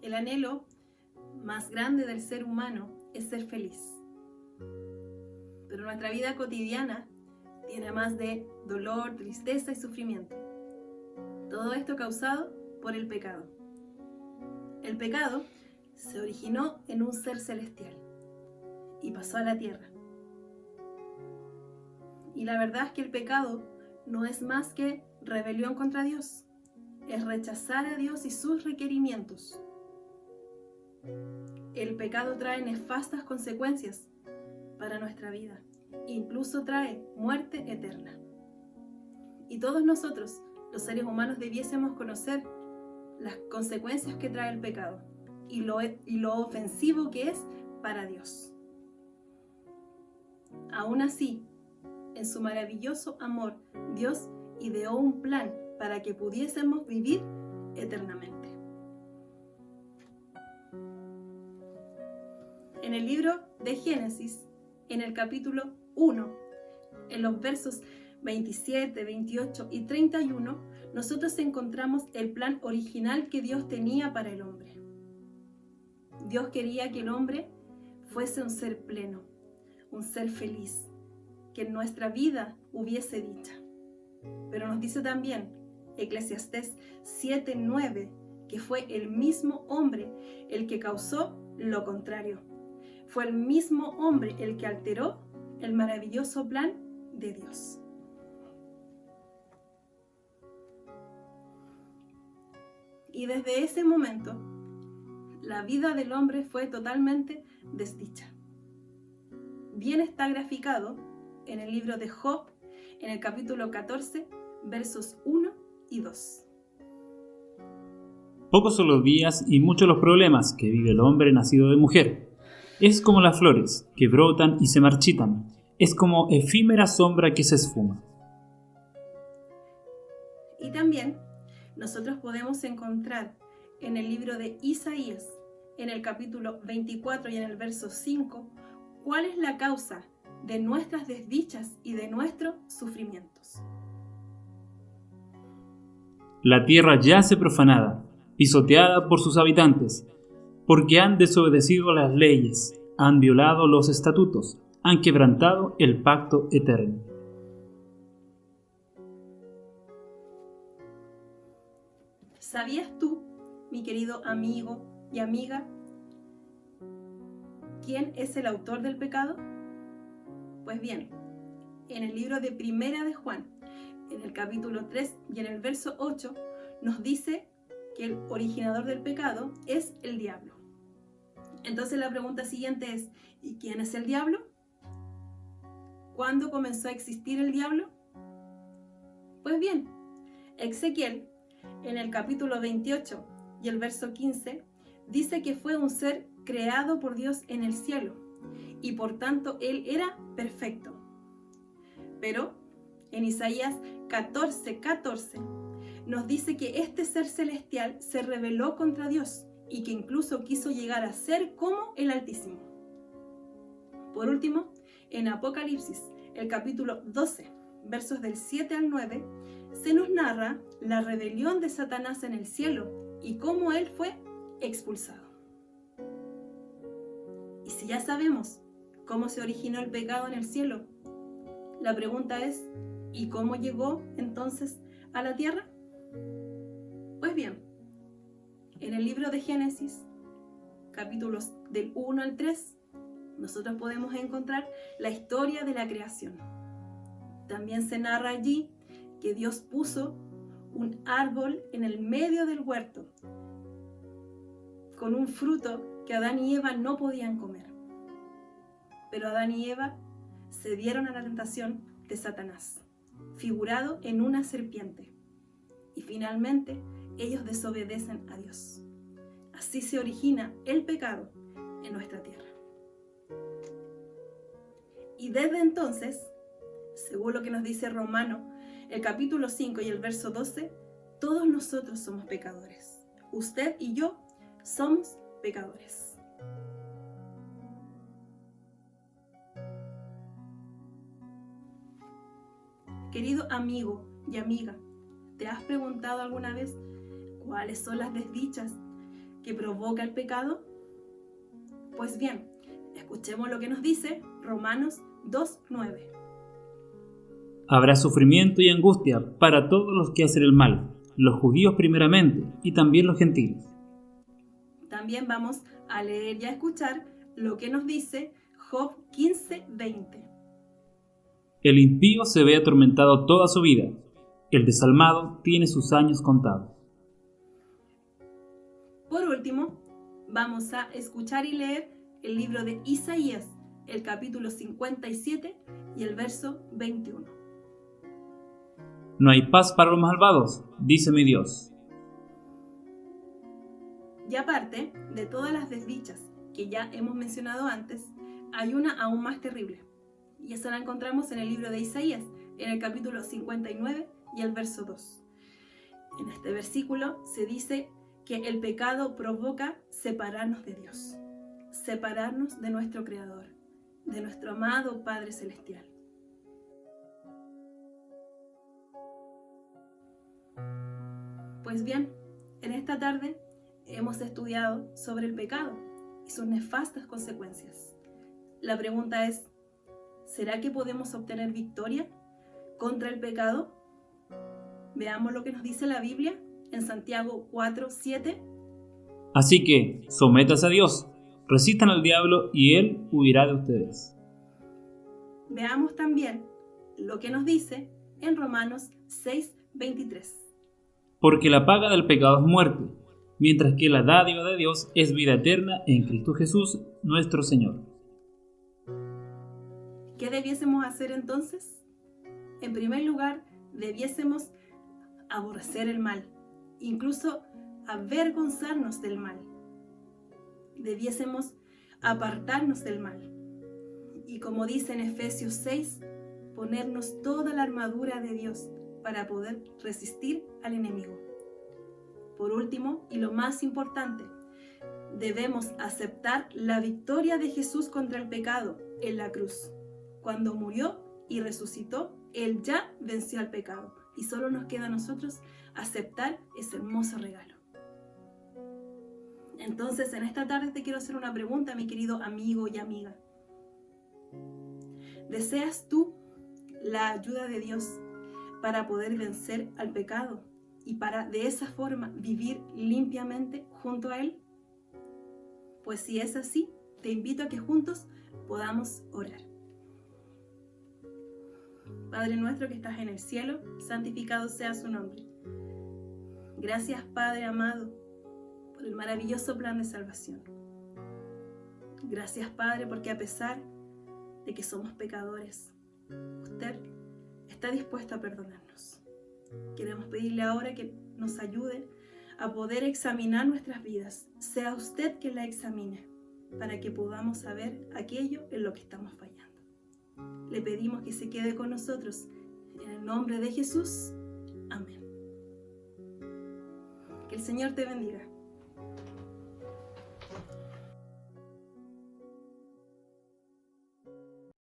El anhelo más grande del ser humano es ser feliz. Pero nuestra vida cotidiana tiene más de dolor, tristeza y sufrimiento. Todo esto causado por el pecado. El pecado se originó en un ser celestial y pasó a la tierra. Y la verdad es que el pecado no es más que rebelión contra Dios. Es rechazar a Dios y sus requerimientos. El pecado trae nefastas consecuencias para nuestra vida. Incluso trae muerte eterna. Y todos nosotros, los seres humanos, debiésemos conocer las consecuencias que trae el pecado y lo ofensivo que es para Dios. Aún así, en su maravilloso amor, Dios ideó un plan para que pudiésemos vivir eternamente. En el libro de Génesis, en el capítulo 1, en los versos 27, 28 y 31, nosotros encontramos el plan original que Dios tenía para el hombre. Dios quería que el hombre fuese un ser pleno, un ser feliz, que en nuestra vida hubiese dicha. Pero nos dice también Eclesiastés 7:9 que fue el mismo hombre el que causó lo contrario. Fue el mismo hombre el que alteró el maravilloso plan de Dios. Y desde ese momento, la vida del hombre fue totalmente desdicha. Bien está graficado en el libro de Job, en el capítulo 14, versos 1 y 2. Pocos son los días y muchos los problemas que vive el hombre nacido de mujer. Es como las flores, que brotan y se marchitan. Es como efímera sombra que se esfuma. Y también nosotros podemos encontrar en el libro de Isaías, en el capítulo 24 y en el verso 5, cuál es la causa de nuestras desdichas y de nuestros sufrimientos. La tierra yace profanada, pisoteada por sus habitantes, porque han desobedecido las leyes, han violado los estatutos, han quebrantado el pacto eterno. ¿Sabías tú, mi querido amigo y amiga, quién es el autor del pecado? Pues bien, en el libro de Primera de Juan, en el capítulo 3 y en el verso 8, nos dice que el originador del pecado es el diablo. Entonces la pregunta siguiente es, ¿y quién es el diablo? ¿Cuándo comenzó a existir el diablo? Pues bien, Ezequiel, en el capítulo 28 y el verso 15, dice que fue un ser creado por Dios en el cielo y por tanto él era perfecto. Pero en Isaías 14:14 nos dice que este ser celestial se rebeló contra Dios y que incluso quiso llegar a ser como el Altísimo. Por último, en Apocalipsis, el capítulo 12, versos del 7 al 9, se nos narra la rebelión de Satanás en el cielo y cómo él fue expulsado. Y si ya sabemos cómo se originó el pecado en el cielo, la pregunta es, ¿y cómo llegó entonces a la tierra? Pues bien, en el libro de Génesis, capítulos del 1 al 3, nosotros podemos encontrar la historia de la creación. También se narra allí que Dios puso un árbol en el medio del huerto con un fruto que Adán y Eva no podían comer. Pero Adán y Eva cedieron a la tentación de Satanás, figurado en una serpiente. Y finalmente ellos desobedecen a Dios. Así se origina el pecado en nuestra tierra. Y desde entonces, según lo que nos dice Romano, el capítulo 5 y el verso 12, todos nosotros somos pecadores. Usted y yo somos pecadores. Querido amigo y amiga, ¿te has preguntado alguna vez cuáles son las desdichas que provoca el pecado? Pues bien, escuchemos lo que nos dice Romanos 2:9. Habrá sufrimiento y angustia para todos los que hacen el mal, los judíos primeramente y también los gentiles. También vamos a leer y a escuchar lo que nos dice Job 15:20. El impío se ve atormentado toda su vida, el desalmado tiene sus años contados. Por último, vamos a escuchar y leer el libro de Isaías, el capítulo 57 y el verso 21. No hay paz para los malvados, dice mi Dios. Y aparte de todas las desdichas que ya hemos mencionado antes, hay una aún más terrible. Y esa la encontramos en el libro de Isaías, en el capítulo 59 y el verso 2. En este versículo se dice que el pecado provoca separarnos de Dios, separarnos de nuestro Creador, de nuestro amado Padre Celestial. Pues bien, en esta tarde hemos estudiado sobre el pecado y sus nefastas consecuencias. La pregunta es, ¿será que podemos obtener victoria contra el pecado? Veamos lo que nos dice la Biblia en Santiago 4:7. Así que, sométase a Dios, resistan al diablo y él huirá de ustedes. Veamos también lo que nos dice en Romanos 6:23. Porque la paga del pecado es muerte, mientras que la dádiva de Dios es vida eterna en Cristo Jesús, nuestro Señor. ¿Qué debiésemos hacer entonces? En primer lugar, debiésemos aborrecer el mal, incluso avergonzarnos del mal. Debiésemos apartarnos del mal. Y como dice en Efesios 6, ponernos toda la armadura de Dios para poder resistir al enemigo. Por último, y lo más importante, debemos aceptar la victoria de Jesús contra el pecado en la cruz. Cuando murió y resucitó, Él ya venció al pecado. Y solo nos queda a nosotros aceptar ese hermoso regalo. Entonces, en esta tarde te quiero hacer una pregunta, mi querido amigo y amiga. ¿Deseas tú la ayuda de Dios para poder vencer al pecado y para de esa forma vivir limpiamente junto a Él? Pues si es así, te invito a que juntos podamos orar. Padre nuestro que estás en el cielo, santificado sea su nombre. Gracias, Padre amado, por el maravilloso plan de salvación. Gracias, Padre, porque a pesar de que somos pecadores, usted está dispuesto a perdonarnos. Queremos pedirle ahora que nos ayude a poder examinar nuestras vidas. Sea usted quien la examine, para que podamos saber aquello en lo que estamos fallando. Le pedimos que se quede con nosotros. En el nombre de Jesús. Amén. Que el Señor te bendiga.